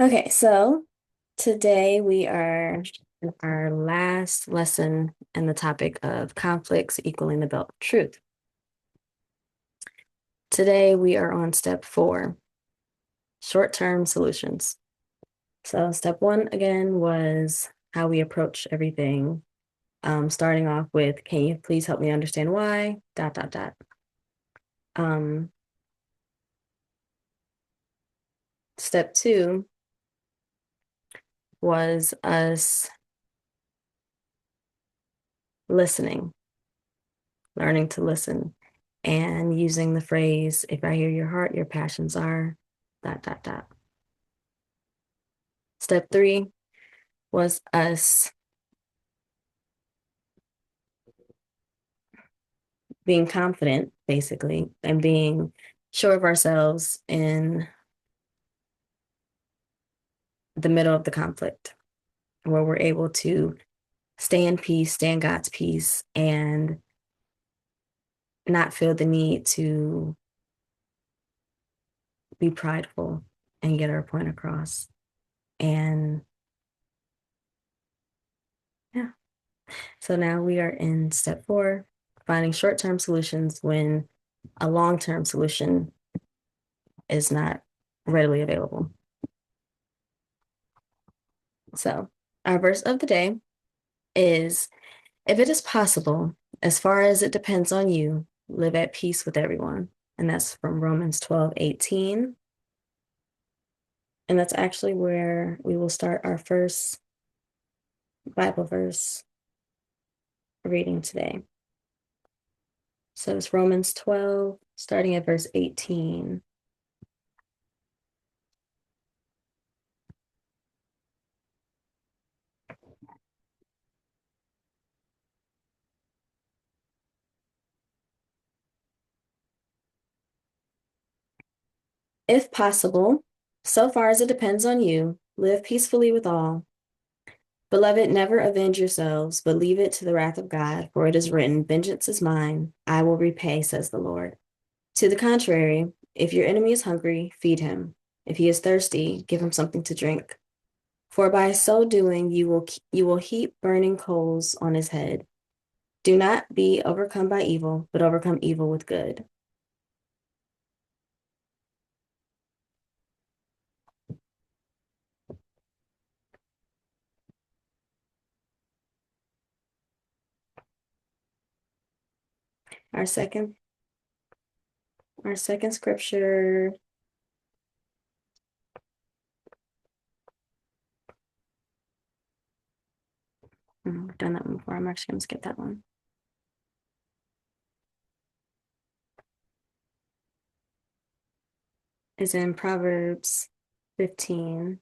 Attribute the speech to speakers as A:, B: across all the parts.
A: Okay, so today we are in our last lesson in the topic of conflicts equaling the belt of truth. Today we are on step 4, short-term solutions. So step 1 again was how we approach everything, starting off with, can you please help me understand why, dot, dot, dot. Um, Step 2 was us listening, learning to listen, and using the phrase, if I hear your heart, your passions are, dot, dot, dot. Step 3 was us being confident, basically, and being sure of ourselves in the middle of the conflict, where we're able to stay in peace, stay in God's peace, and not feel the need to be prideful and get our point across. And yeah, so now we are in step 4, finding short-term solutions when a long-term solution is not readily available. So our verse of the day is, if it is possible, as far as it depends on you, live at peace with everyone. And that's from Romans 12:18. And that's actually where we will start our first Bible verse reading today. So it's Romans 12, starting at verse 18. If possible, so far as it depends on you, live peacefully with all. Beloved, never avenge yourselves, but leave it to the wrath of God, for it is written, vengeance is mine, I will repay, says the Lord. To the contrary, if your enemy is hungry, feed him. If he is thirsty, give him something to drink. For by so doing, you will heap burning coals on his head. Do not be overcome by evil, but overcome evil with good. Our second, our second scripture. We've done that one before. I'm actually going to skip that one. Is in Proverbs 15.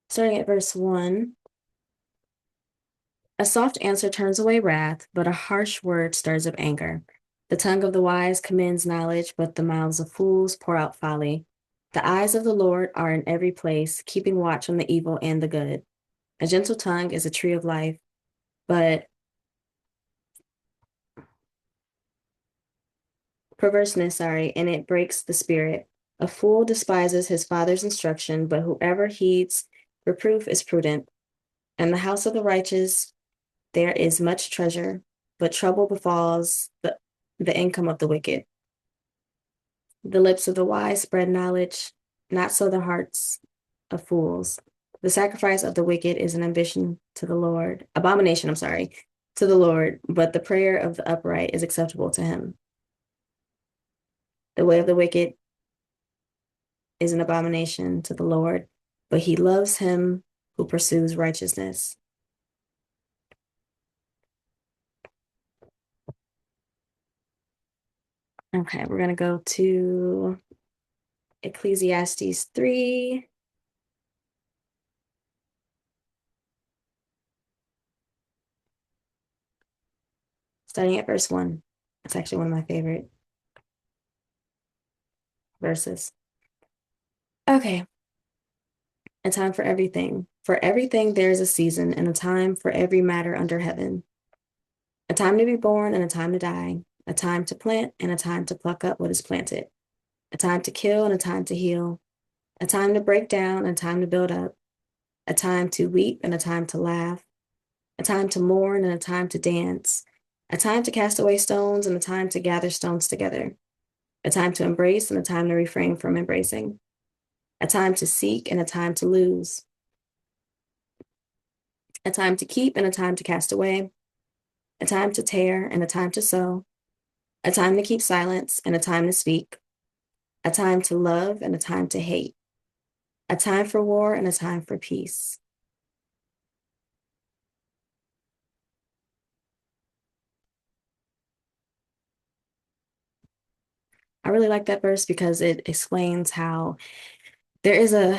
A: Starting at verse 1. A soft answer turns away wrath, but a harsh word stirs up anger. The tongue of the wise commends knowledge, but the mouths of fools pour out folly. The eyes of the Lord are in every place, keeping watch on the evil and the good. A gentle tongue is a tree of life, but and it breaks the spirit. A fool despises his father's instruction, but whoever heeds reproof is prudent. In the house of the righteous there is much treasure, but trouble befalls the income of the wicked. The lips of the wise spread knowledge, not so the hearts of fools. The sacrifice of the wicked is an abomination, to the Lord, but the prayer of the upright is acceptable to him. The way of the wicked is an abomination to the Lord, but he loves him who pursues righteousness. Okay, we're going to go to Ecclesiastes 3. Starting at verse 1. It's actually one of my favorite verses. Okay, a time for everything. For everything, there is a season and a time for every matter under heaven. A time to be born and a time to die. A time to plant and a time to pluck up what is planted. A time to kill and a time to heal. A time to break down and a time to build up. A time to weep and a time to laugh. A time to mourn and a time to dance. A time to cast away stones and a time to gather stones together. A time to embrace and a time to refrain from embracing. A time to seek and a time to lose. A time to keep and a time to cast away. A time to tear and a time to sow. A time to keep silence and a time to speak. A time to love and a time to hate. A time for war and a time for peace. I really like that verse because it explains how there is a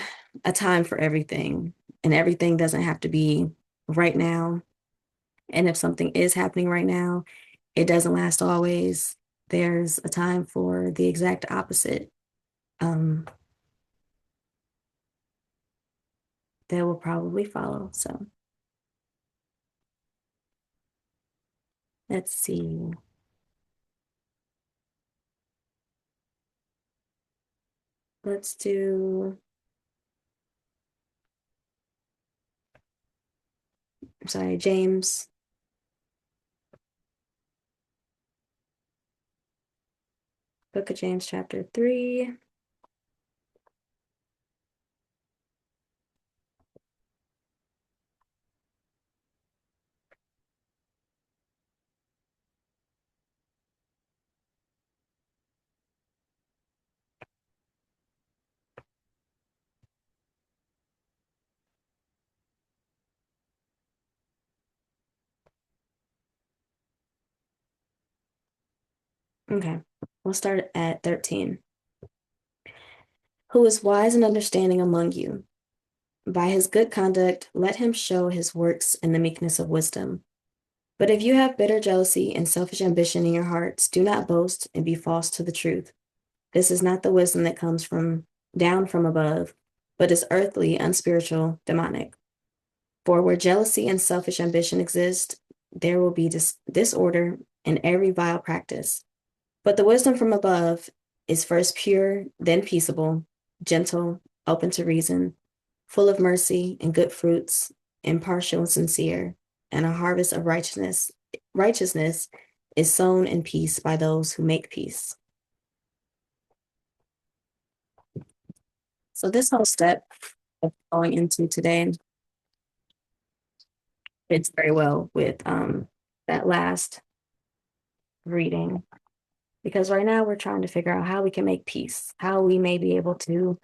A: time for everything, and everything doesn't have to be right now. And if something is happening right now, it doesn't last always. There's a time for the exact opposite um, that will probably follow. So let's see. Let's do, I'm sorry, James, Book of James, chapter 3. Okay, we'll start at 13. Who is wise and understanding among you? By his good conduct, let him show his works in the meekness of wisdom. But if you have bitter jealousy and selfish ambition in your hearts, do not boast and be false to the truth. This is not the wisdom that comes from down from above, but is earthly, unspiritual, demonic. For where jealousy and selfish ambition exist, there will be disorder in every vile practice. But the wisdom from above is first pure, then peaceable, gentle, open to reason, full of mercy and good fruits, impartial and sincere, and a harvest of righteousness is sown in peace by those who make peace. So this whole step of going into today fits very well with that last reading, because right now we're trying to figure out how we can make peace, how we may be able to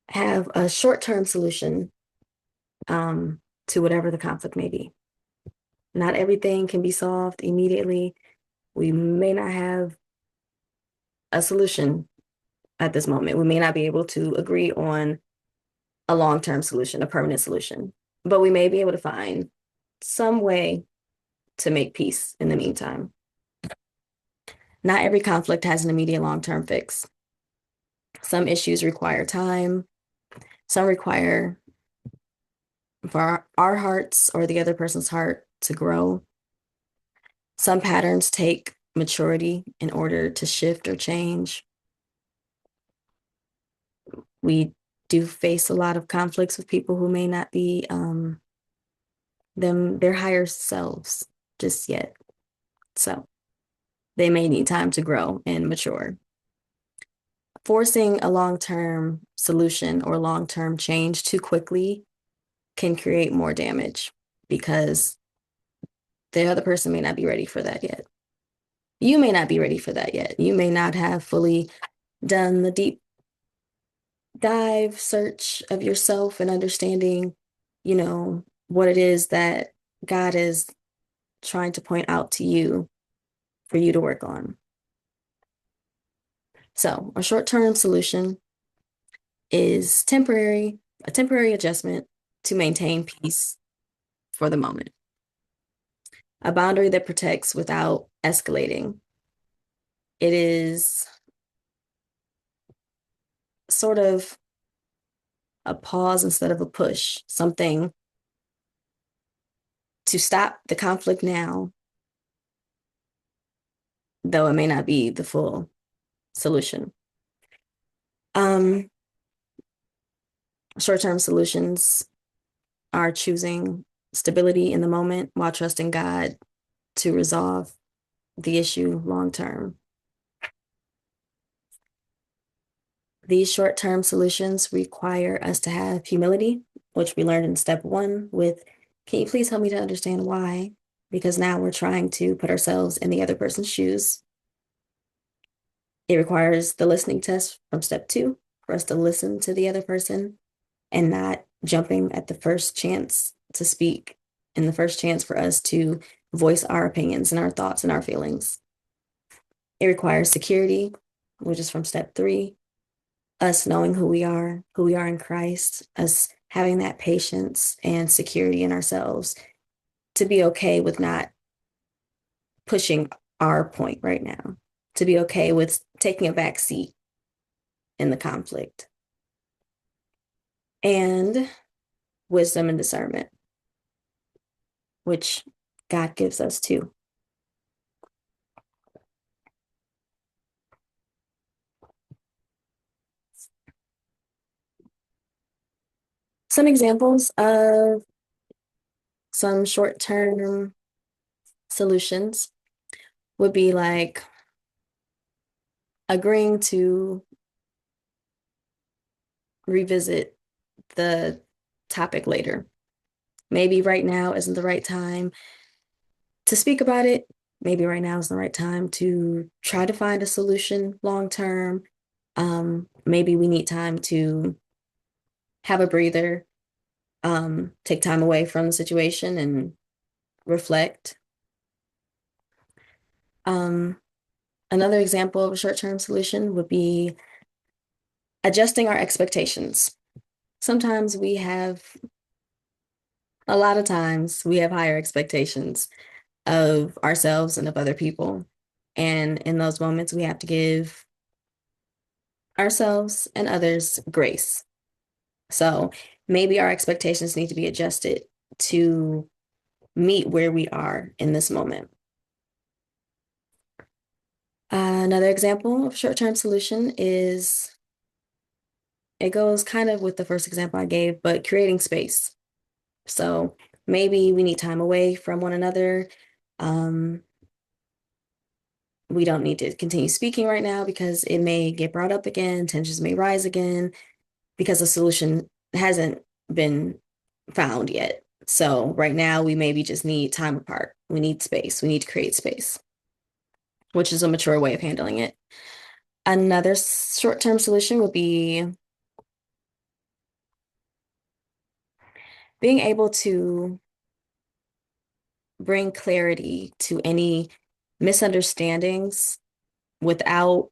A: have a short-term solution to whatever the conflict may be. Not everything can be solved immediately. We may not have a solution at this moment. We may not be able to agree on a long-term solution, a permanent solution, but we may be able to find some way to make peace in the meantime. Not every conflict has an immediate long-term fix. Some issues require time. Some require for our hearts or the other person's heart to grow. Some patterns take maturity in order to shift or change. We do face a lot of conflicts with people who may not be their higher selves just yet. So they may need time to grow and mature. Forcing a long-term solution or long-term change too quickly can create more damage because the other person may not be ready for that yet. You may not be ready for that yet. You may not have fully done the deep dive search of yourself and understanding, what it is that God is trying to point out to you for you to work on. So, a short-term solution is a temporary adjustment to maintain peace for the moment. a boundary that protects without escalating. It is sort of a pause instead of a push, something to stop the conflict now, though it may not be the full solution. Um, Short-term solutions are choosing stability in the moment while trusting God to resolve the issue long term. These short-term solutions require us to have humility, which we learned in step one with, can you please help me to understand why? Because now we're trying to put ourselves in the other person's shoes. It requires the listening test from step two for us to listen to the other person and not jumping at the first chance to speak and the first chance for us to voice our opinions and our thoughts and our feelings. It requires security, which is from step three, us knowing who we are in Christ, us having that patience and security in ourselves to be okay with not pushing our point right now, to be okay with taking a back seat in the conflict, and wisdom and discernment, which God gives us too. Some examples of some short-term solutions would be like agreeing to revisit the topic later. Maybe right now isn't the right time to speak about it. Maybe right now is the right time to try to find a solution long term. Maybe we need time to have a breather, take time away from the situation and reflect. Um, Another example of a short-term solution would be adjusting our expectations. Sometimes we have, a lot of times, we have higher expectations of ourselves and of other people. And in those moments, we have to give ourselves and others grace. So maybe our expectations need to be adjusted to meet where we are in this moment. Another example of short-term solution is, it goes kind of with the first example I gave, but creating space. So maybe we need time away from one another. Um, we don't need to continue speaking right now because it may get brought up again, tensions may rise again because a solution hasn't been found yet. So right now we maybe just need time apart. We need space. We need to create space, which is a mature way of handling it. Another short-term solution would be being able to bring clarity to any misunderstandings without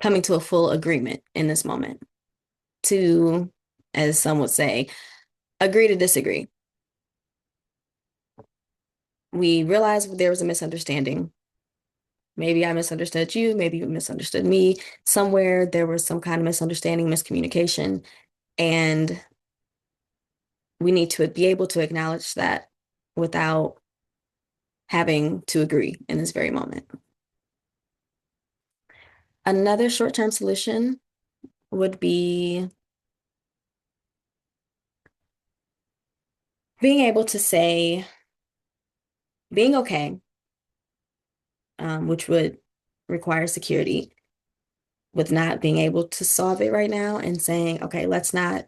A: coming to a full agreement in this moment. To, as some would say, agree to disagree. We realized there was a misunderstanding. Maybe I misunderstood you, maybe you misunderstood me. Somewhere there was some kind of misunderstanding, miscommunication, and we need to be able to acknowledge that without having to agree in this very moment. Another short-term solution would be being able to say, being okay, which would require security with not being able to solve it right now, and saying, okay, let's not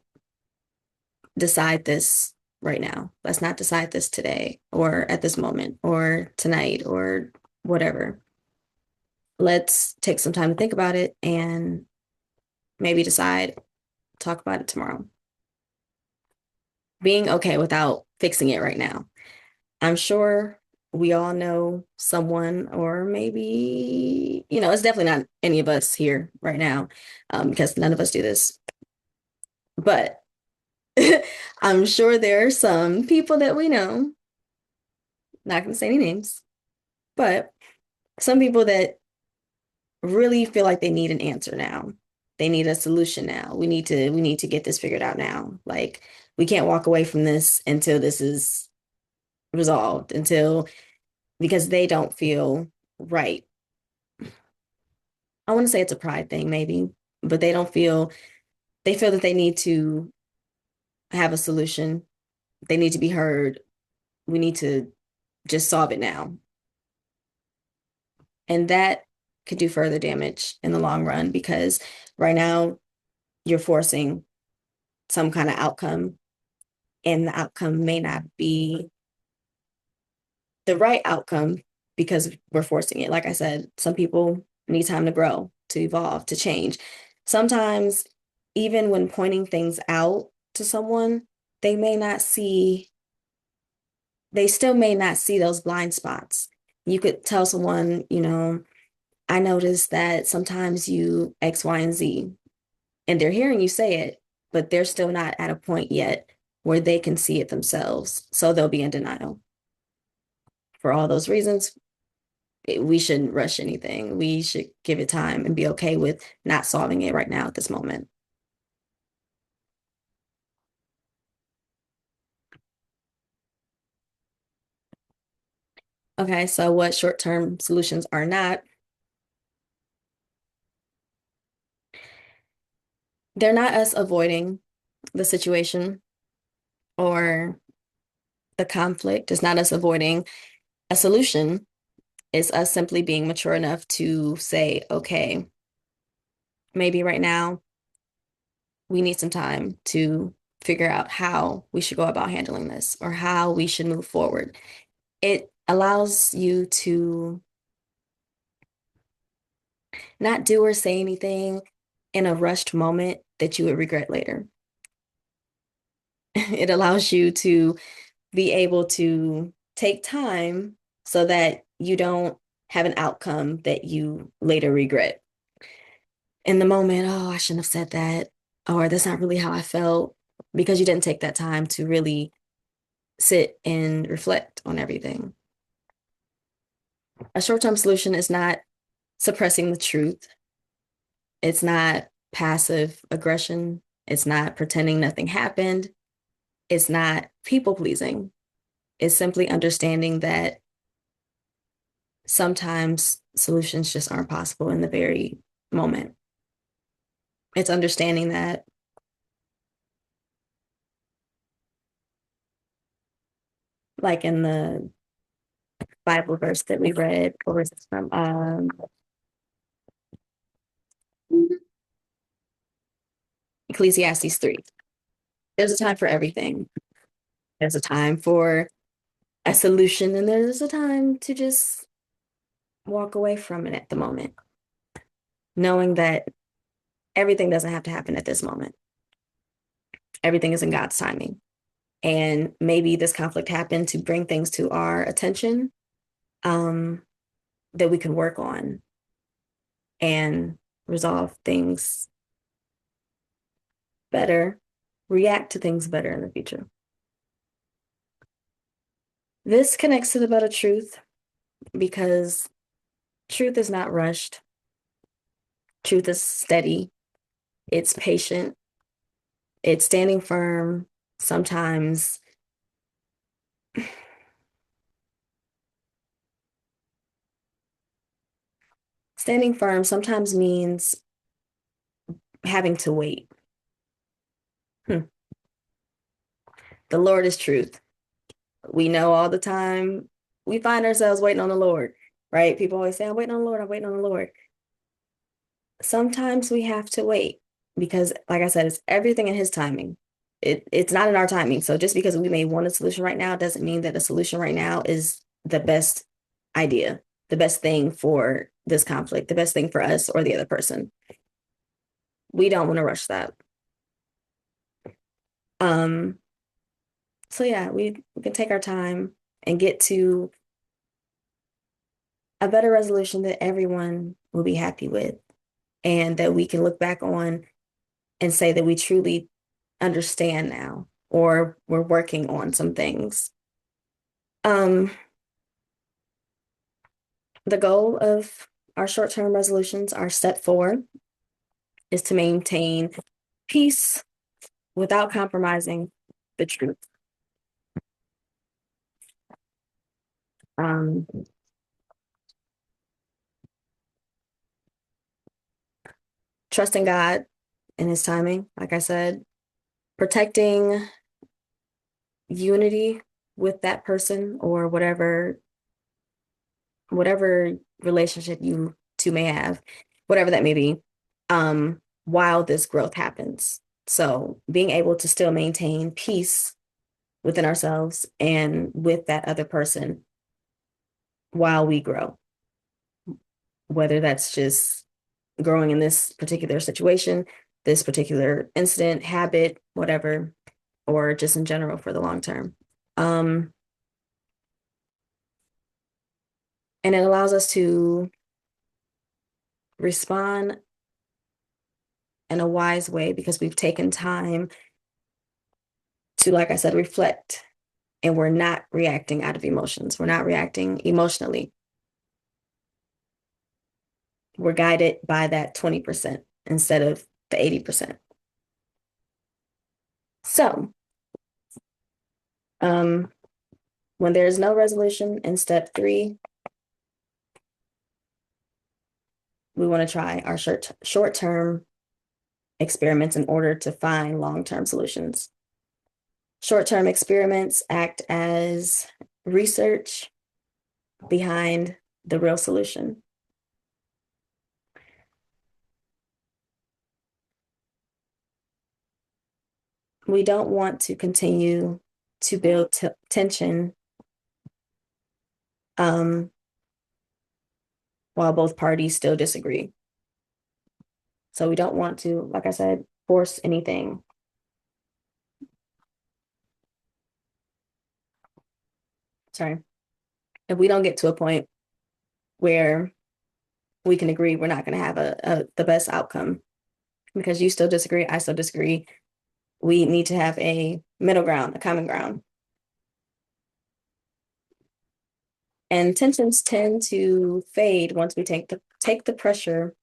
A: decide this right now. Let's not decide this today or at this moment or tonight or whatever. Let's take some time to think about it and maybe decide, talk about it tomorrow. Being okay without fixing it right now. I'm sure we all know someone, or maybe, it's definitely not any of us here right now, because none of us do this. But I'm sure there are some people that we know, not going to say any names, but some people that really feel like they need an answer now. They need a solution now. We need to get this figured out now. Like we can't walk away from this until this is resolved, until because they don't feel right. I want to say it's a pride thing, maybe, but they feel that they need to have a solution. They need to be heard. We need to just solve it now. And that could do further damage in the long run because right now you're forcing some kind of outcome, and the outcome may not be the right outcome because we're forcing it. Like I said, some people need time to grow, to evolve, to change. Sometimes, even when pointing things out to someone, they may not see, they still may not see those blind spots. You could tell someone, I noticed that sometimes you X, Y, and Z, and they're hearing you say it, but they're still not at a point yet where they can see it themselves. So they'll be in denial. For all those reasons, we shouldn't rush anything. We should give it time and be okay with not solving it right now at this moment. Okay, so what short-term solutions are not? They're not us avoiding the situation or the conflict. It's not us avoiding a solution. It's us simply being mature enough to say, okay, maybe right now we need some time to figure out how we should go about handling this or how we should move forward. It allows you to not do or say anything in a rushed moment that you would regret later. It allows you to be able to take time so that you don't have an outcome that you later regret. In the moment, oh, I shouldn't have said that, or that's not really how I felt, because you didn't take that time to really sit and reflect on everything. A short-term solution is not suppressing the truth. It's not passive aggression. It's not pretending nothing happened. It's not people pleasing. It's simply understanding that sometimes solutions just aren't possible in the very moment. It's understanding that, like in the Bible verse that we read, or was this from Ecclesiastes 3. There's a time for everything. There's a time for a solution, and there's a time to just walk away from it at the moment, knowing that everything doesn't have to happen at this moment. Everything is in God's timing. And maybe this conflict happened to bring things to our attention, um, that we can work on and resolve things better, react to things better in the future. This connects to the better truth because truth is not rushed. Truth is steady. It's patient. It's standing firm. Sometimes standing firm sometimes means having to wait. Hmm. The Lord is truth. We know all the time we find ourselves waiting on the Lord, right? People always say, I'm waiting on the Lord, I'm waiting on the Lord. Sometimes we have to wait because, like I said, it's everything in His timing. It's not in our timing. So just because we may want a solution right now doesn't mean that the solution right now is the best idea, the best thing for this conflict, the best thing for us or the other person. We don't want to rush that. Um, so yeah, we can take our time and get to a better resolution that everyone will be happy with and that we can look back on and say that we truly understand now, or we're working on some things. Um, the goal of our short-term resolutions, our step 4, is to maintain peace without compromising the truth. Um, trusting God and his timing, like I said, protecting unity with that person or whatever relationship you two may have, whatever that may be, while this growth happens. So being able to still maintain peace within ourselves and with that other person while we grow, whether that's just growing in this particular situation, this particular incident, habit, whatever, or just in general for the long term. Um, and it allows us to respond in a wise way because we've taken time to, like I said, reflect, and we're not reacting out of emotions. We're not reacting emotionally. We're guided by that 20% instead of the 80%. So, um, when there's no resolution in step 3, we want to try our short-term experiments in order to find long-term solutions. Short-term experiments act as research behind the real solution. We don't want to continue to build tension while both parties still disagree. So we don't want to, like I said, force anything. Sorry. If we don't get to a point where we can agree, we're not going to have the best outcome because you still disagree, I still disagree. We need to have a middle ground, a common ground. And tensions tend to fade once we take the pressure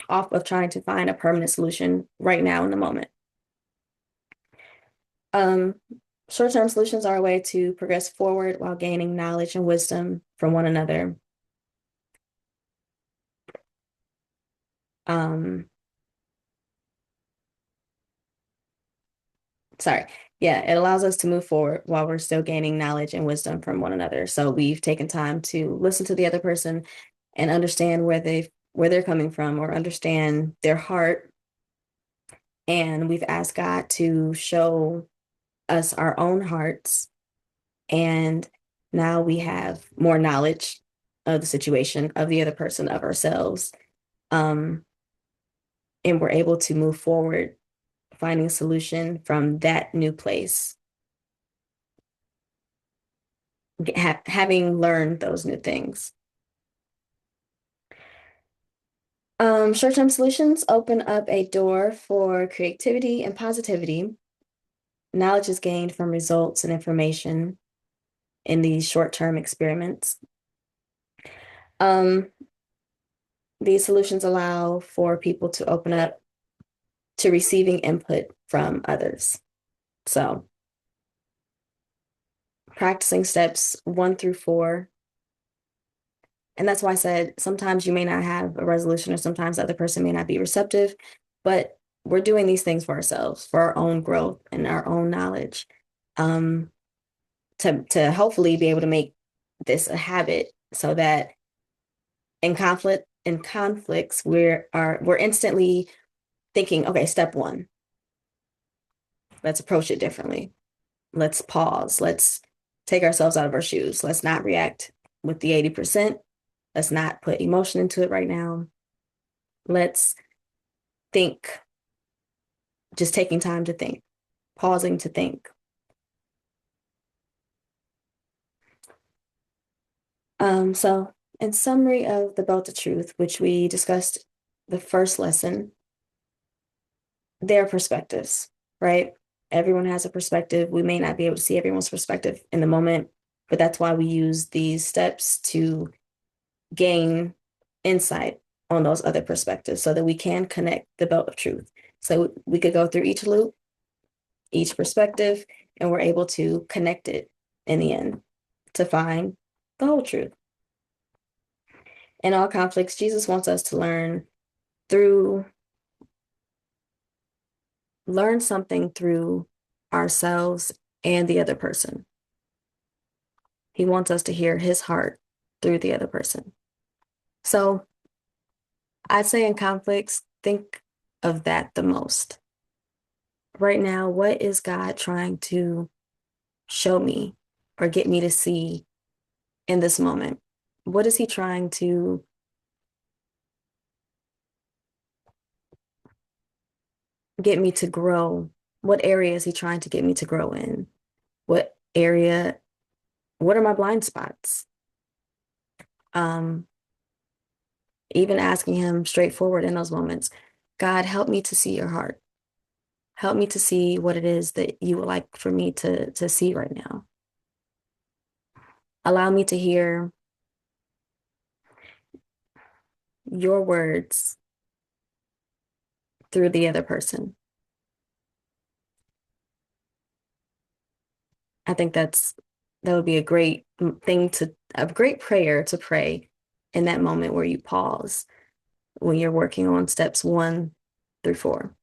A: off of trying to find a permanent solution right now in the moment. Um, Short-term solutions are a way to progress forward while gaining knowledge and wisdom from one another. Um, sorry. Yeah, it allows us to move forward while we're still gaining knowledge and wisdom from one another. So we've taken time to listen to the other person and understand where they're coming from or understand their heart. And we've asked God to show us our own hearts. And now we have more knowledge of the situation, of the other person, of ourselves. And we're able to move forward, finding a solution from that new place, having learned those new things. Short-term solutions open up a door for creativity and positivity. Knowledge is gained from results and information in these short-term experiments. Um, these solutions allow for people to open up to receiving input from others. So, practicing steps 1 through 4. And that's why I said sometimes you may not have a resolution, or sometimes the other person may not be receptive, but we're doing these things for ourselves, for our own growth and our own knowledge, to hopefully be able to make this a habit so that in conflicts we're instantly thinking, okay, step 1, let's approach it differently. Let's pause. Let's take ourselves out of our shoes. Let's not react with the 80%. Let's not put emotion into it right now. Let's think, just taking time to think, pausing to think. So in summary of the Belt of Truth, which we discussed the first lesson, their perspectives, right? Everyone has a perspective. We may not be able to see everyone's perspective in the moment, but that's why we use these steps to gain insight on those other perspectives so that we can connect the belt of truth. So we could go through each loop, each perspective, and we're able to connect it in the end to find the whole truth. In all conflicts, Jesus wants us to through learn something through ourselves and the other person. He wants us to hear his heart through the other person. So I'd say in conflicts, think of that the most. Right now, what is God trying to show me or get me to see in this moment? What is he trying to get me to grow? What area is he trying to get me to grow in? What area, what are my blind spots? Um, Even asking him straightforward in those moments, God, help me to see your heart. Help me to see what it is that you would like for me to see right now. Allow me to hear your words through the other person. I think that would be a great prayer to pray in that moment where you pause when you're working on steps 1 through 4.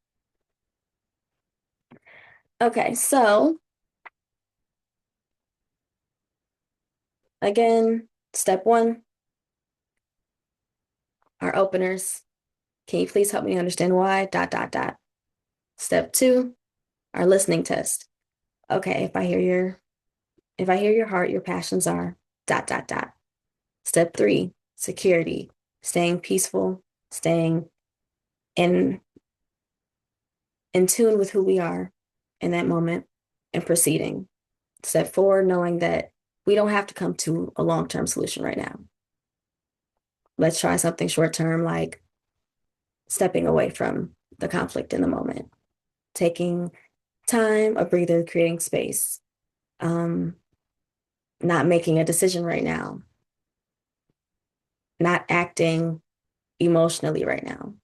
A: Okay, so again, step 1, our openers. Can you please help me understand why? Dot, dot, dot. Step 2, our listening test. Okay, if I hear your heart, your passions are dot, dot, dot. Step 3, security, staying peaceful, staying in in tune with who we are in that moment and proceeding. Step 4, knowing that we don't have to come to a long-term solution right now. Let's try something short-term like stepping away from the conflict in the moment, taking time, a breather, creating space, not making a decision right now, not acting emotionally right now,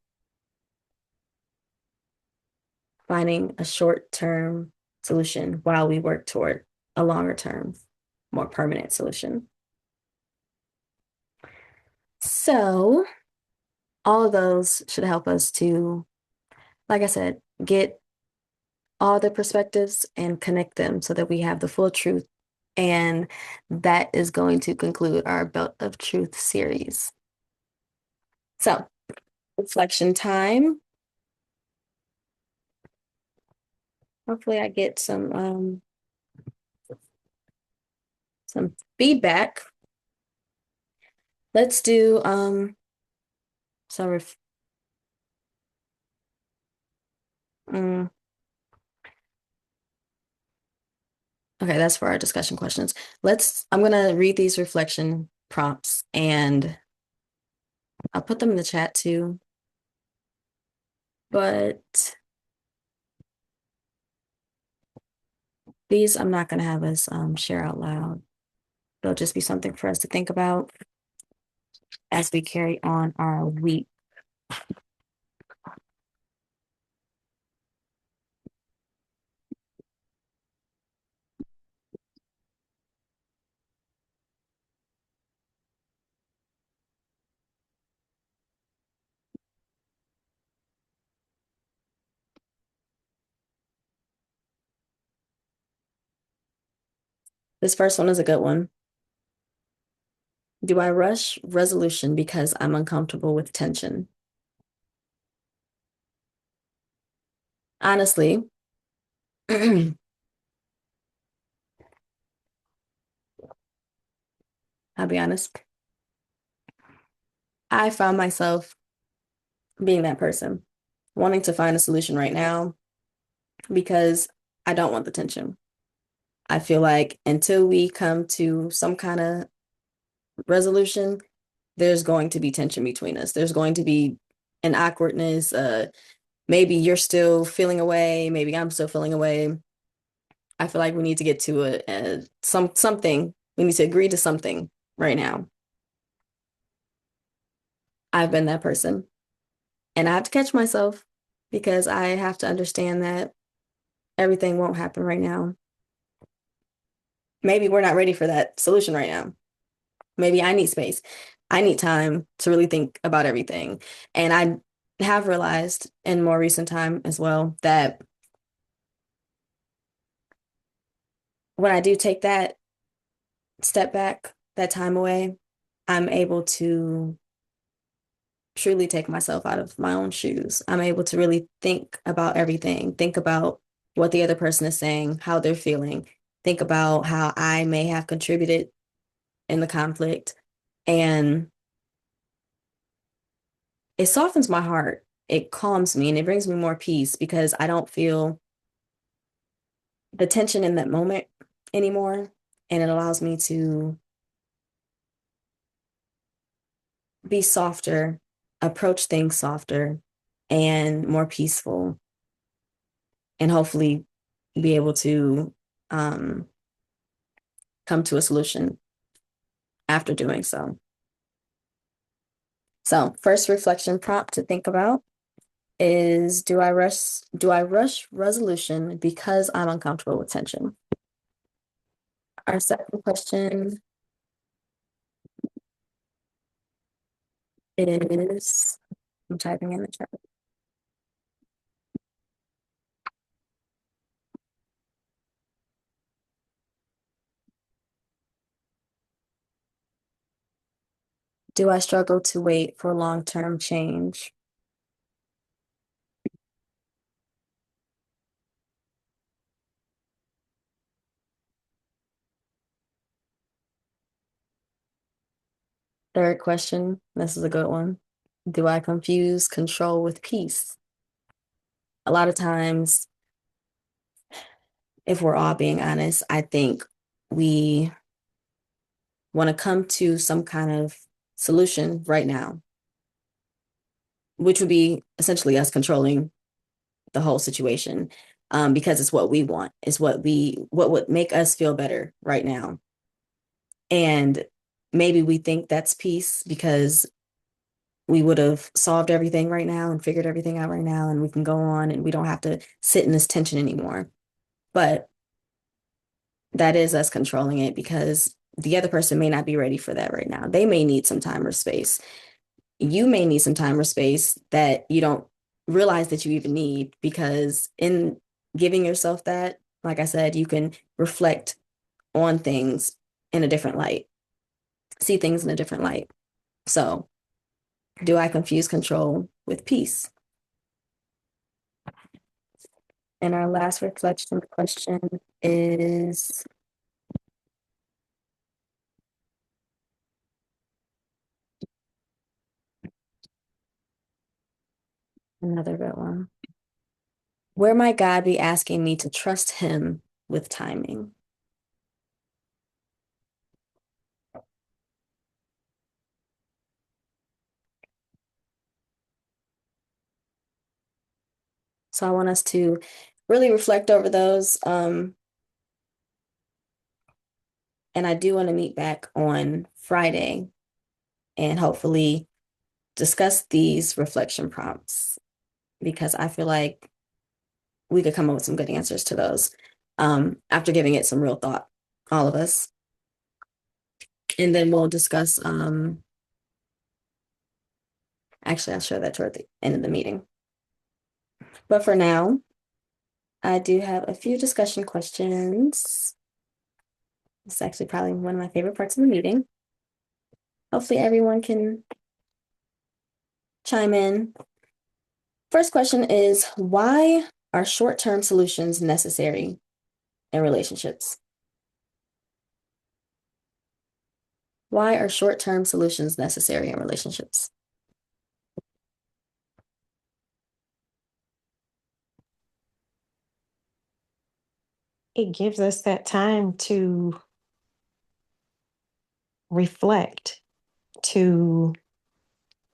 A: finding a short-term solution while we work toward a longer term, more permanent solution. So all of those should help us to, like I said, get all the perspectives and connect them so that we have the full truth. And that is going to conclude our Belt of Truth series. So, reflection time. Hopefully I get some feedback. Let's do some okay, that's for our discussion questions. I'm gonna read these reflection prompts and I'll put them in the chat too. But these I'm not gonna have us share out loud. It'll just be something for us to think about as we carry on our week. This first one is a good one. Do I rush resolution because I'm uncomfortable with tension? Honestly, I'll be honest. I found myself being that person, wanting to find a solution right now because I don't want the tension. I feel like until we come to some kind of resolution, there's going to be tension between us. There's going to be an awkwardness. Maybe you're still feeling away. Maybe I'm still feeling away. I feel like we need to get to something. We need to agree to something right now. I've been that person, and I have to catch myself because I have to understand that everything won't happen right now. Maybe we're not ready for that solution right now. Maybe I need space. I need time to really think about everything. And I have realized in more recent time as well that when I do take that step back, that time away, I'm able to truly take myself out of my own shoes. I'm able to really think about everything, think about what the other person is saying, how they're feeling, think about how I may have contributed in the conflict. And it softens my heart. It calms me and it brings me more peace because I don't feel the tension in that moment anymore. And it allows me to be softer, approach things softer and more peaceful, and hopefully be able to um, come to a solution after doing so. So, first reflection prompt to think about is do I rush resolution because I'm uncomfortable with tension? Our second question is I'm typing in the chat. Do I struggle to wait for long-term change? Third question, this is a good one. Do I confuse control with peace? A lot of times, if we're all being honest, I think we want to come to some kind of solution right now, which would be essentially us controlling the whole situation, because it's what we want, it's what would make us feel better right now. And maybe we think that's peace because we would have solved everything right now and figured everything out right now, and we can go on and we don't have to sit in this tension anymore. But that is us controlling it because the other person may not be ready for that right now. They may need some time or space. You may need some time or space that you don't realize that you even need, because in giving yourself that, like I said, you can reflect on things in a different light, see things in a different light. So, do I confuse control with peace? And our last reflection question is another good one. Where might God be asking me to trust Him with timing? So I want us to really reflect over those. And I do want to meet back on Friday and hopefully discuss these reflection prompts, because I feel like we could come up with some good answers to those, after giving it some real thought, all of us. And then we'll discuss, actually, I'll share that toward the end of the meeting. But for now, I do have a few discussion questions. It's actually probably one of my favorite parts of the meeting. Hopefully, everyone can chime in. First question is, why are short-term solutions necessary in relationships? Why are short-term solutions necessary in relationships?
B: It gives us that time to reflect, to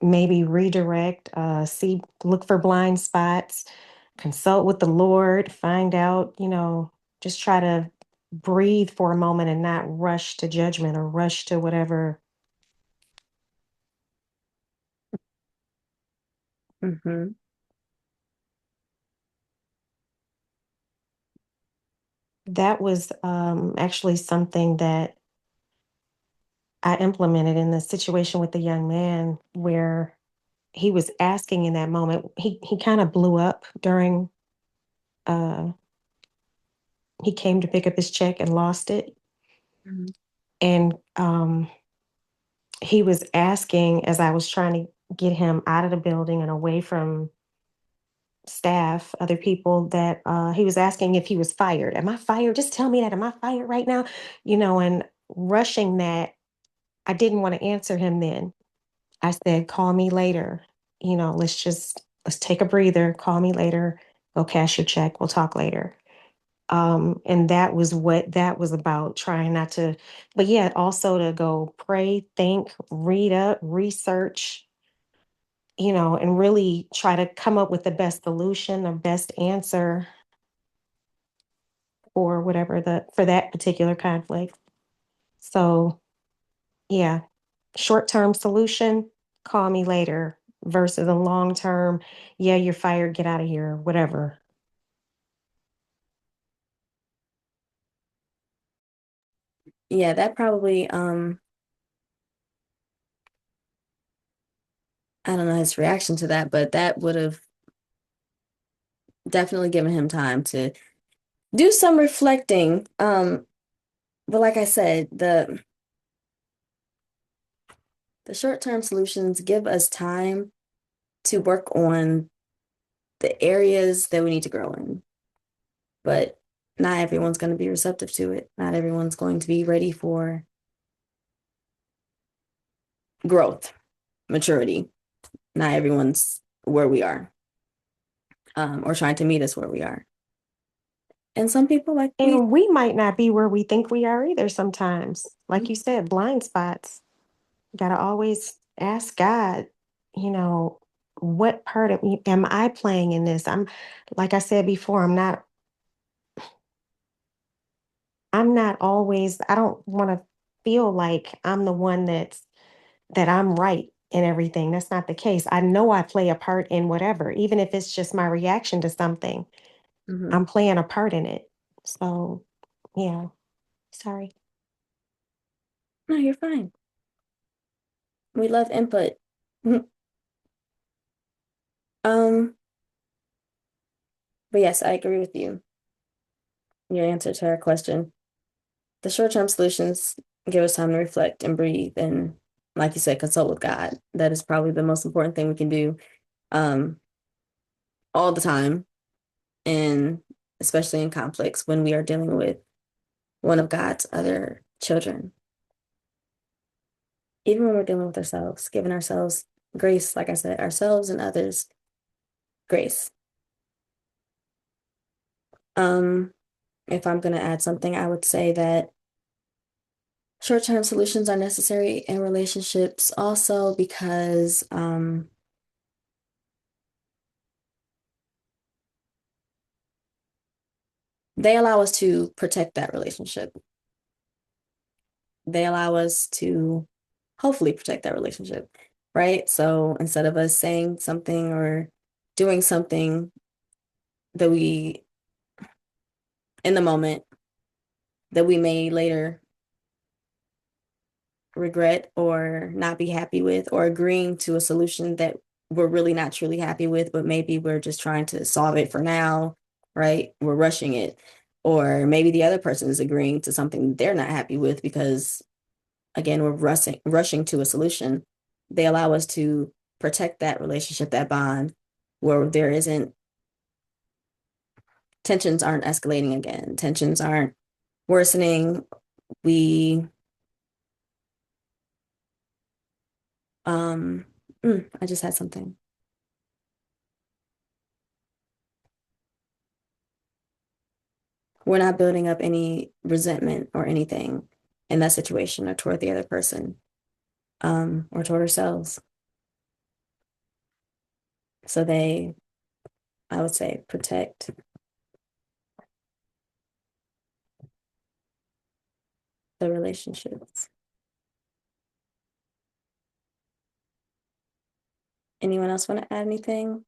B: maybe redirect, look for blind spots, consult with the Lord, find out, just try to breathe for a moment and not rush to judgment or rush to whatever.
A: Hmm.
B: That was actually something that I implemented in the situation with the young man where he was asking in that moment. He kind of blew up during uh he came to pick up his check and lost it.
A: Hmm.
B: And he was asking as I was trying to get him out of the building and away from staff, other people, that he was asking if he was fired. Am I fired? Just tell me that. Am I fired right now? And rushing that, I didn't want to answer him then. I said, call me later. Let's take a breather. Call me later. Go cash your check. We'll talk later. And that was what that was about, trying not to, but yeah, also to go pray, think, read up, research, and really try to come up with the best solution, the best answer for whatever for that particular conflict. So yeah, short-term solution, call me later versus a long-term, yeah, you're fired, get out of here, whatever.
A: Yeah, that probably, I don't know his reaction to that, but that would have definitely given him time to do some reflecting. But like I said, the short-term solutions give us time to work on the areas that we need to grow in. But not everyone's going to be receptive to it. Not everyone's going to be ready for growth, maturity. Not everyone's where we are, or trying to meet us where we are. And some people like we,
B: And we might not be where we think we are either sometimes. Like you said, blind spots. You got to always ask God, you know, what part of me am I playing in this? Like I said before, I'm not always, I don't want to feel like I'm the one that I'm right in everything. That's not the case. I know I play a part in whatever, even if it's just my reaction to something,
A: Mhm.
B: I'm playing a part in it. So, yeah, sorry.
A: No, you're fine. We love input. Um, but yes, I agree with you. Your answer to our question. The short-term solutions give us time to reflect and breathe and, like you said, consult with God. That is probably the most important thing we can do, um, all the time, and especially in conflicts when we are dealing with one of God's other children. Even when we're dealing with ourselves, giving ourselves grace, like I said, ourselves and others grace. Um, if I'm going to add something, I would say that short-term solutions are necessary in relationships also because they allow us to protect that relationship. They allow us to hopefully protect that relationship, right? So instead of us saying something or doing something that we, in the moment, that we may later regret or not be happy with, or agreeing to a solution that we're really not truly happy with, but maybe we're just trying to solve it for now, right? We're rushing it. Or maybe the other person is agreeing to something they're not happy with because, again, we're rushing to a solution. They allow us to protect that relationship, that bond, where there isn't, tensions aren't escalating again, tensions aren't worsening. We, um, I just had something. We're not building up any resentment or anything in that situation or toward the other person, or toward ourselves. So they, I would say, protect the relationships. Anyone else want to add anything?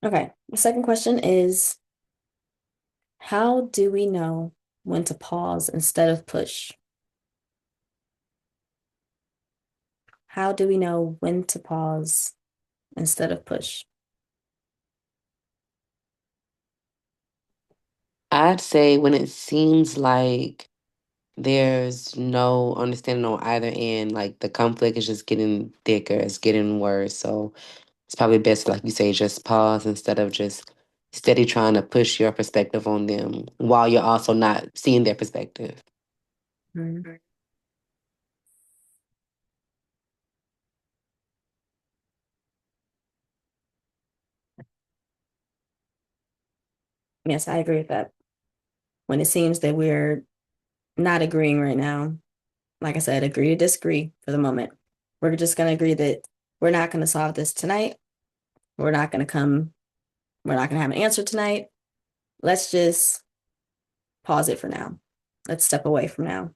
A: Okay. The second question is, how do we know when to pause instead of push? How do we know when to pause instead of push?
C: I'd say when it seems like there's no understanding on either end, like the conflict is just getting thicker, it's getting worse. So it's probably best, like you say, just pause instead of just steady trying to push your perspective on them while you're also not seeing their perspective.
A: Mhm. Yes, I agree with that. When it seems that we're not agreeing right now, like I said, agree to disagree for the moment. We're just going to agree that we're not going to solve this tonight. We're not going to come, we're not going to have an answer tonight. Let's just pause it for now. Let's step away from now.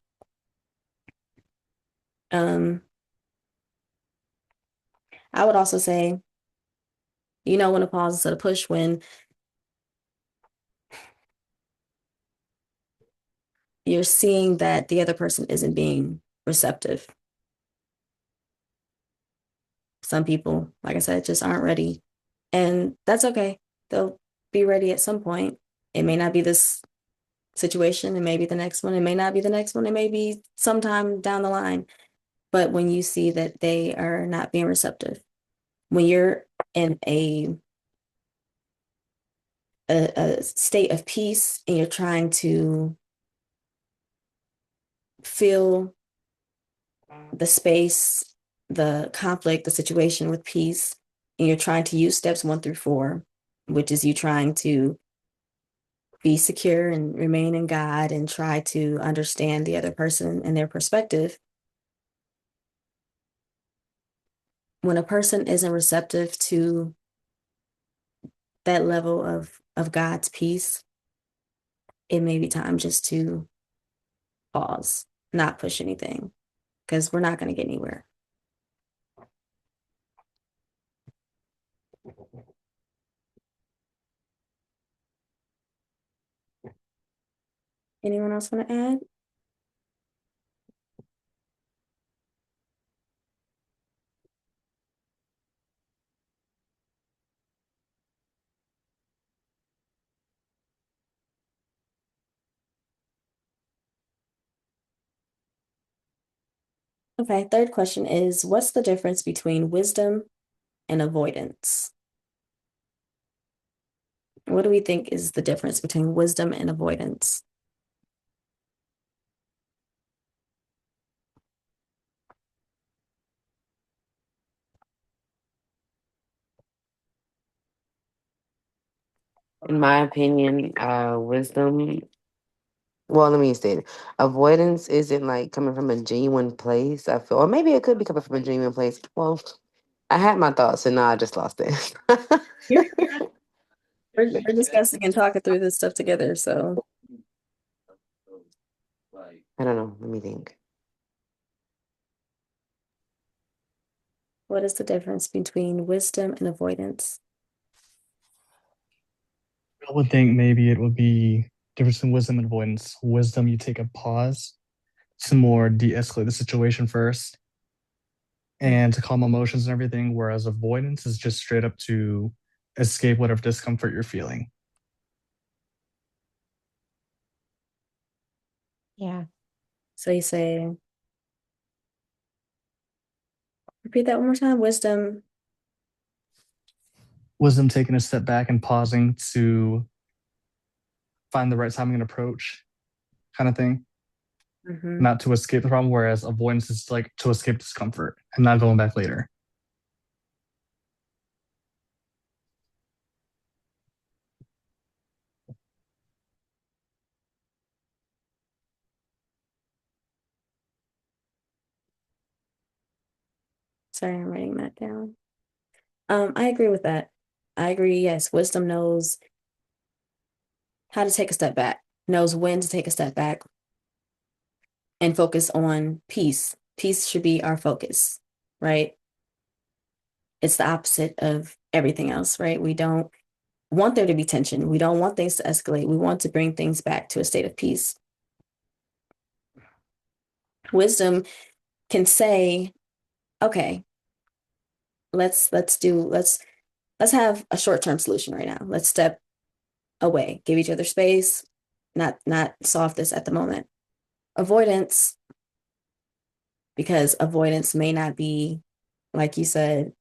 A: Um, I would also say, when to pause instead of push when you're seeing that the other person isn't being receptive. Some people, like I said, just aren't ready. And that's okay. They'll be ready at some point. It may not be this situation. It may be the next one. It may not be the next one. It may be sometime down the line. But when you see that they are not being receptive, when you're in a state of peace and you're trying to fill the space, the conflict, the situation with peace, and you're trying to use steps 1 through 4, which is you trying to be secure and remain in God and try to understand the other person and their perspective. When a person isn't receptive to that level of God's peace, it may be time just to pause, not push anything, because we're not going to get anywhere. Anyone else want to add? Okay, third question is, what's the difference between wisdom and avoidance? What do we think is the difference between wisdom and avoidance?
C: In my opinion, wisdom, well, let me say it. Avoidance isn't like coming from a genuine place, I feel, or maybe it could be coming from a genuine place. Well, I had my thoughts and now I just lost it.
A: You're we're discussing and talking through this stuff together. So,
C: I don't know. Let me think.
A: what is the difference between wisdom and avoidance?
D: I would think maybe it would be difference in wisdom and avoidance. Wisdom, you take a pause to more de-escalate the situation first and to calm emotions and everything, whereas avoidance is just straight up to escape whatever discomfort you're feeling.
B: Yeah.
A: So you say, repeat that one more time. Wisdom.
D: Wisdom taking a step back and pausing to find the right timing and approach kind of thing,
A: Mhm.
D: not to escape the problem, whereas avoidance is like to escape discomfort and not going back later.
A: Sorry, I'm writing that down. I agree with that. I agree. Yes, wisdom knows how to take a step back, knows when to take a step back and focus on peace. Peace should be our focus, right? It's the opposite of everything else, right? We don't want there to be tension. We don't want things to escalate. We want to bring things back to a state of peace. Wisdom can say, okay, let's have a short-term solution right now. Let's step away, give each other space, not solve this at the moment. Avoidance, because avoidance may not be, like you said,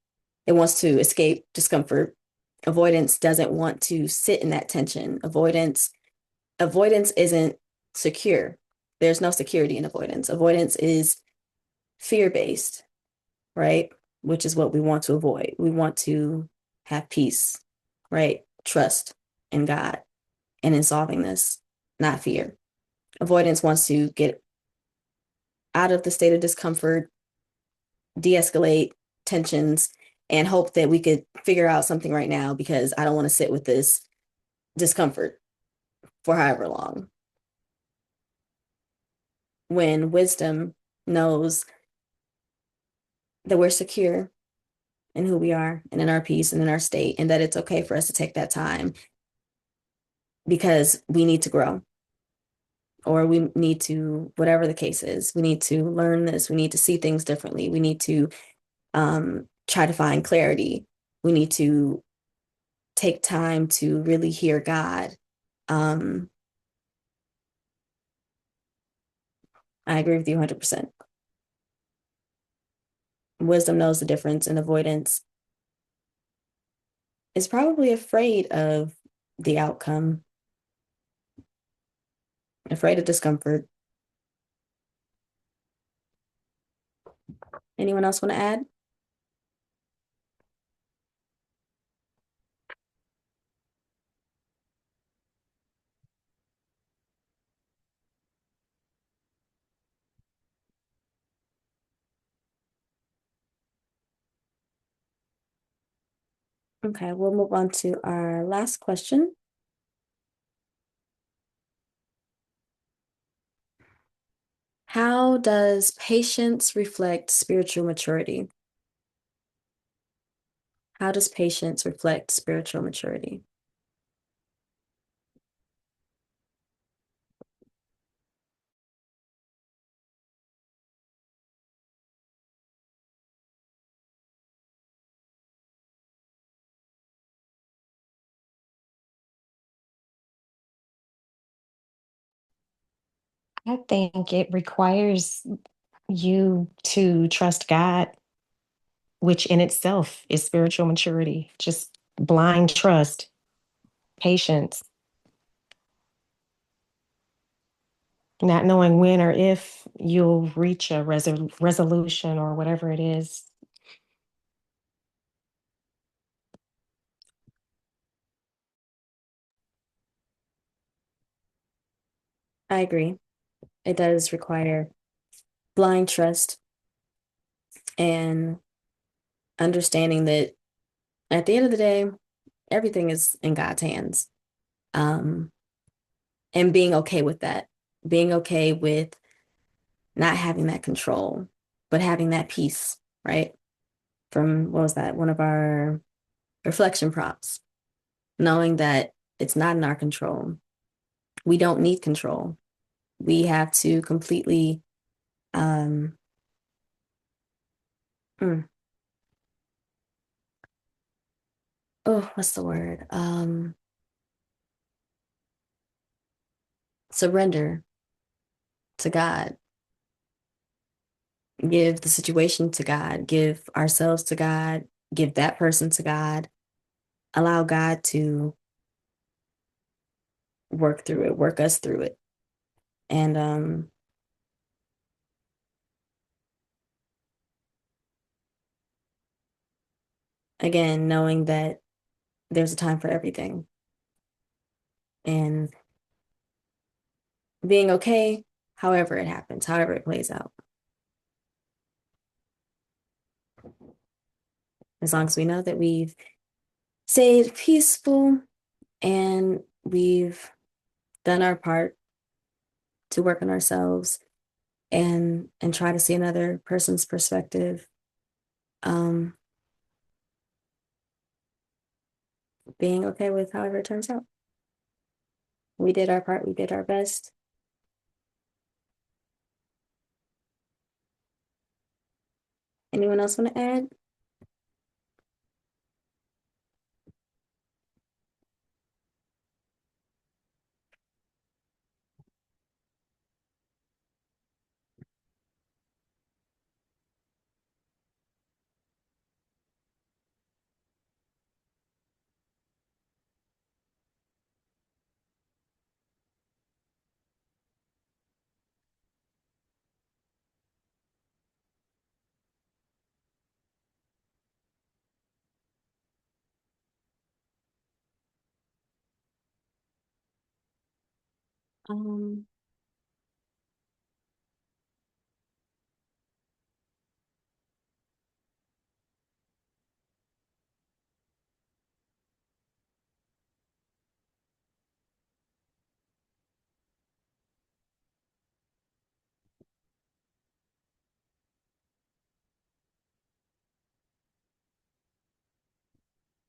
A: it wants to escape discomfort. Avoidance doesn't want to sit in that tension. Avoidance isn't secure. There's no security in avoidance. Avoidance is fear-based, right? Which is what we want to avoid. We want to have peace, right? Trust in God and in solving this, not fear. Avoidance wants to get out of the state of discomfort, de-escalate tensions, and hope that we could figure out something right now because I don't want to sit with this discomfort for however long. When wisdom knows that we're secure in who we are and in our peace and in our state, and that it's okay for us to take that time because we need to grow or we need to, whatever the case is, we need to learn this. We need to see things differently. We need to try to find clarity. We need to take time to really hear God. Um, I agree with you 100%. Wisdom knows the difference, and avoidance is probably afraid of the outcome, afraid of discomfort. Anyone else want to add? Okay, we'll move on to our last question. How does patience reflect spiritual maturity? How does patience reflect spiritual maturity?
B: I think it requires you to trust God, which in itself is spiritual maturity, just blind trust, patience, not knowing when or if you'll reach a resolution or whatever it is.
A: I agree. It does require blind trust and understanding that at the end of the day, everything is in God's hands. Um, and being okay with that, being okay with not having that control, but having that peace, right? From what was that? One of our reflection prompts, knowing that it's not in our control. We don't need control. We have to completely, um, mm, oh, what's the word? Surrender to God, give the situation to God, give ourselves to God, give that person to God, allow God to work through it, work us through it. And again, knowing that there's a time for everything and being okay, however it happens, however it plays out. As long as we know that we've stayed peaceful and we've done our part to work on ourselves and try to see another person's perspective. Being okay with however it turns out. We did our part, we did our best. Anyone else want to add? Um,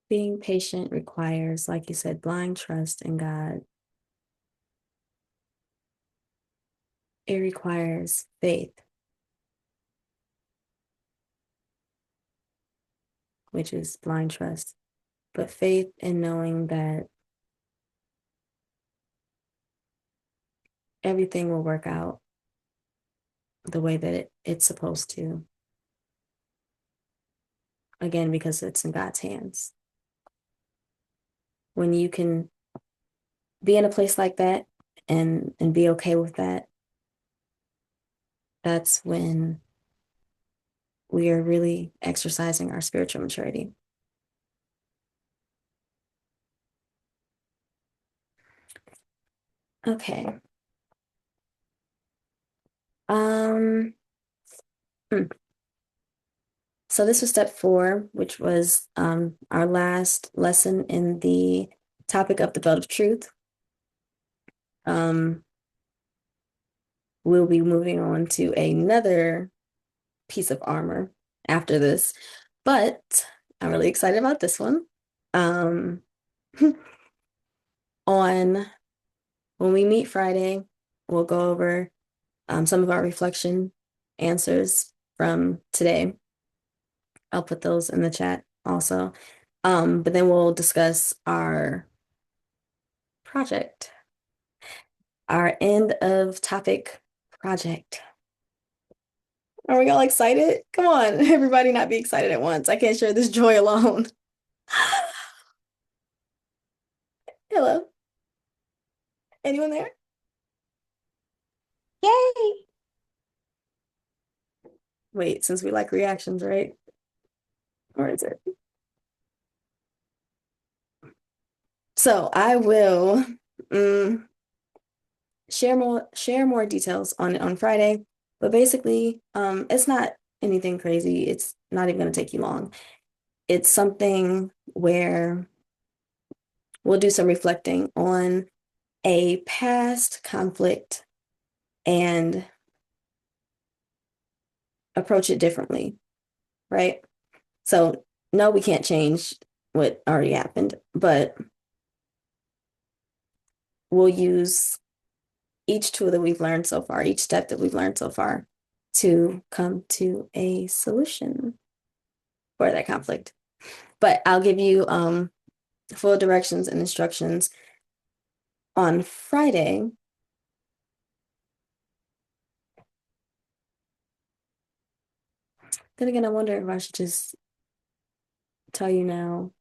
A: Being patient requires, like you said, blind trust in God. It requires faith, which is blind trust, but faith in knowing that everything will work out the way that it's supposed to. Again, because it's in God's hands. When you can be in a place like that and be okay with that, that's when we are really exercising our spiritual maturity. Okay. Um, hmm. So this was step 4, which was our last lesson in the topic of the belt of truth. We'll be moving on to another piece of armor after this, but I'm really excited about this one. On when we meet Friday, we'll go over some of our reflection answers from today. I'll put those in the chat also. But then we'll discuss our project, our end of topic project. Are we all excited? Come on, everybody not be excited at once. I can't share this joy alone. Hello, anyone there?
B: Yay!
A: Wait, since we like reactions, right? Or is it? So I will share more details on it on Friday. But basically, it's not anything crazy. It's not even going to take you long. It's something where we'll do some reflecting on a past conflict and approach it differently, right? So, no, we can't change what already happened, but we'll use each tool that we've learned so far, each step that we've learned so far to come to a solution for that conflict. But I'll give you full directions and instructions on Friday. Then again, I wonder if I should just tell you now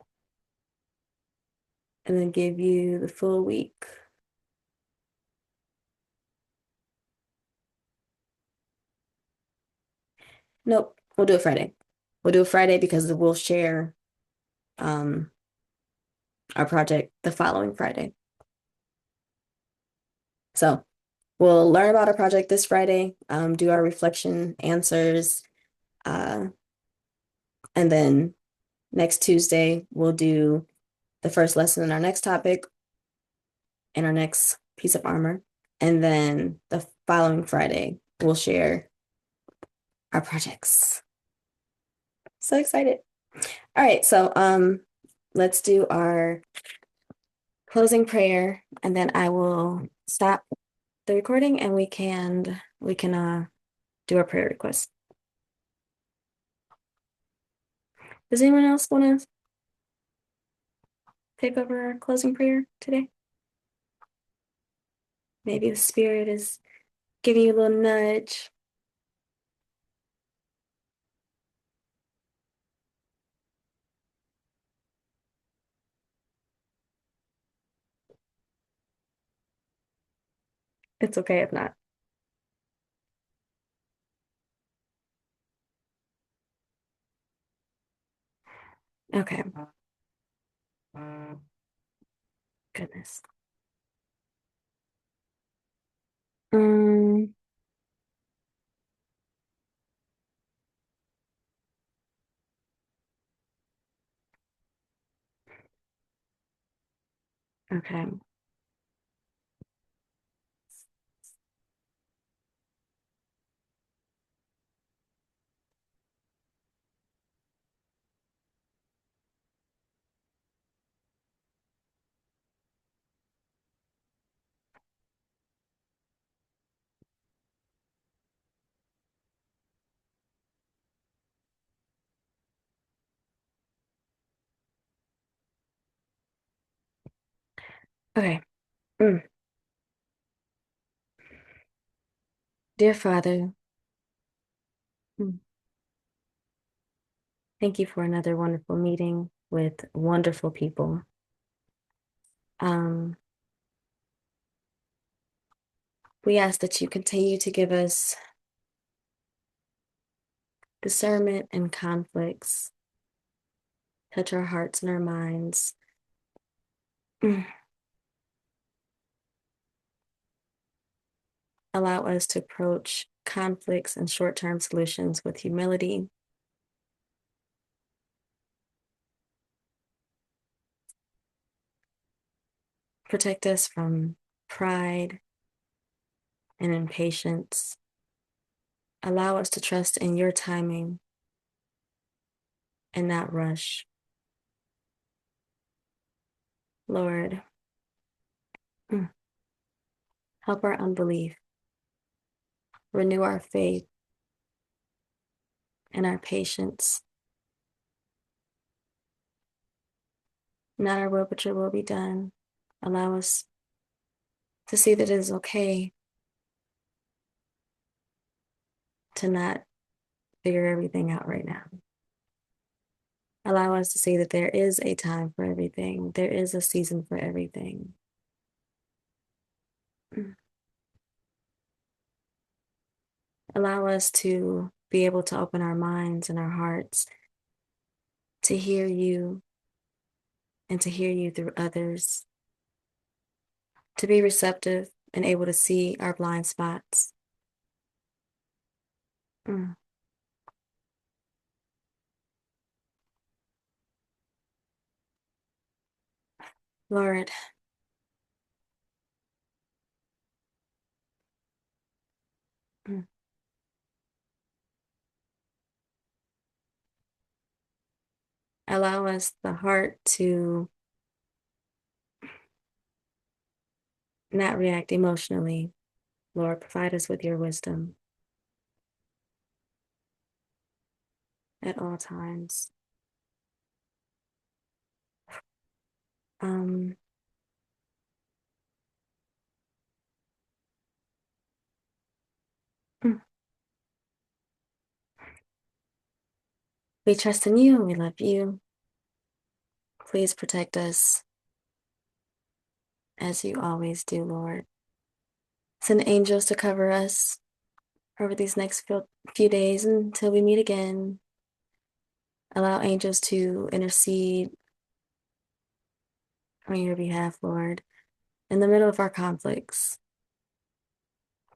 A: and then give you the full week. Nope, we'll do it Friday. We'll do it Friday because we'll share our project the following Friday. So we'll learn about our project this Friday, do our reflection answers, and then Next Tuesday, we'll do the first lesson in our next topic and our next piece of armor. And then the following Friday, we'll share our projects. So excited. All right, so let's do our closing prayer, and then I will stop the recording and we can do our prayer request. Does anyone else want to take over our closing prayer today? Maybe the Spirit is giving you a little nudge. It's okay if not. Okay. Goodness. Um, okay. Okay. Mm. Dear Father, mm, thank you for another wonderful meeting with wonderful people. Um, we ask that you continue to give us discernment and conflicts, touch our hearts and our minds. Mm. Allow us to approach conflicts and short-term solutions with humility. Protect us from pride and impatience. Allow us to trust in your timing and not rush. Lord, mm, help our unbelief, renew our faith and our patience. Not our will, but your will be done. Allow us to see that it is okay to not figure everything out right now. Allow us to see that there is a time for everything. There is a season for everything. Mm. Allow us to be able to open our minds and our hearts to hear you and to hear you through others, to be receptive and able to see our blind spots. Mm. Lord, mm, allow us the heart to not react emotionally. Lord, provide us with your wisdom at all times. Um, mm. We trust in you and we love you. Please protect us as you always do, Lord. Send angels to cover us over these next few days until we meet again. Allow angels to intercede on your behalf, Lord, in the middle of our conflicts.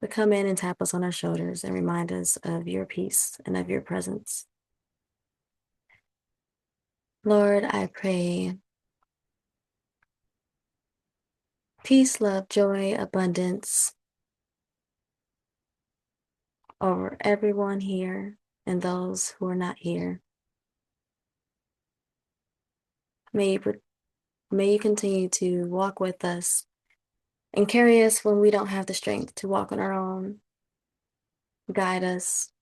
A: But come in and tap us on our shoulders and remind us of your peace and of your presence. Lord, I pray peace, love, joy, abundance over everyone here and those who are not here. May you continue to walk with us and carry us when we don't have the strength to walk on our own. Guide us,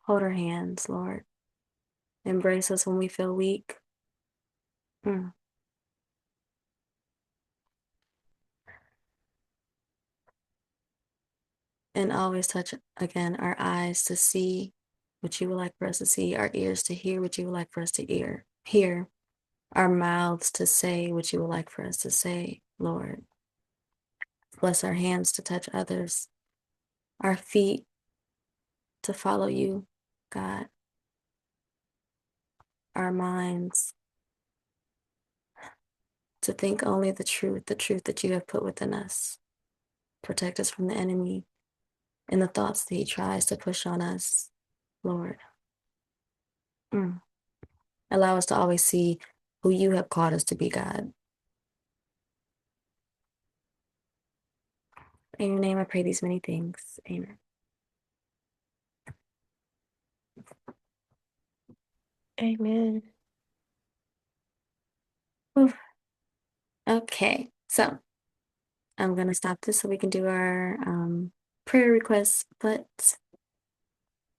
A: hold our hands, Lord. Embrace us when we feel weak. Mm. And always touch again our eyes to see what you would like for us to see, our ears to hear what you would like for us to hear, our mouths to say what you would like for us to say, Lord. Bless our hands to touch others, our feet to follow you, God, our minds to think only the truth that you have put within us. Protect us from the enemy and the thoughts that he tries to push on us, Lord. Mm. Allow us to always see who you have called us to be, God. In your name, I pray these many things. Amen.
B: Amen.
A: Oof. Okay, so I'm going to stop this so we can do our prayer requests, but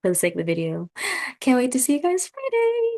A: for the sake of the video, can't wait to see you guys Friday.